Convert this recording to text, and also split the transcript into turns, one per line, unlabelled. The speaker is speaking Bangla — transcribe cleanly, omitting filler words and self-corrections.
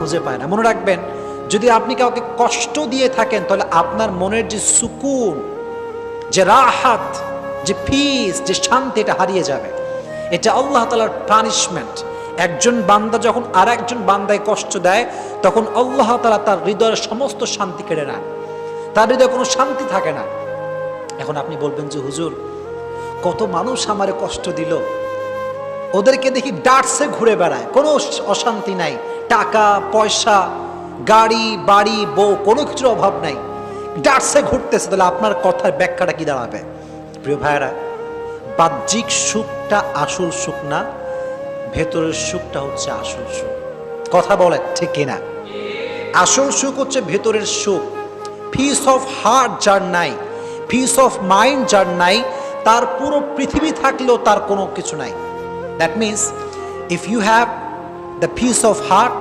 খুঁজে পায় না। মনে রাখবেন, যদি আপনি কাউকে কষ্ট দিয়ে থাকেন তাহলে আপনার মনের যে সুকুন, যে রাহাত, যে পিস, যে শান্তি, এটা হারিয়ে যাবে। এটা আল্লাহ তাআলার পানিশমেন্ট। একজন বান্দা যখন আর একজন বান্দায় কষ্ট দেয় তখন আল্লাহ তাআলা তার হৃদয়ের সমস্ত শান্তি কেড়ে নেয়, তার হৃদয়ে কোনো শান্তি থাকে না। এখন আপনি বলবেন যে হুজুর, কত মানুষ আমারে কষ্ট দিল, ওদেরকে দেখি ডাটসে ঘুরে বেড়ায়, কোনো অশান্তি নাই, টাকা পয়সা, গাড়ি বাড়ি বউ, কোনো কিছুর অভাব নাই, ডাটসে ঘুরতেছে, তাহলে আপনার কথার ব্যাখ্যাটা কি দাঁড়াবে? প্রিয় ভাইয়েরা, বাহ্যিক সুখটা আসল সুখ না, ভেতরের সুখটা হচ্ছে আসল সুখ। কথা বলে ঠিক কিনা? আসল সুখ হচ্ছে ভেতরের সুখ। পিস অফ হার্ট যার নাই, পিস অফ মাইন্ড যার নাই, তার পুরো পৃথিবী থাকলেও তার কোনো কিছু নাই। That means if you have the peace of heart,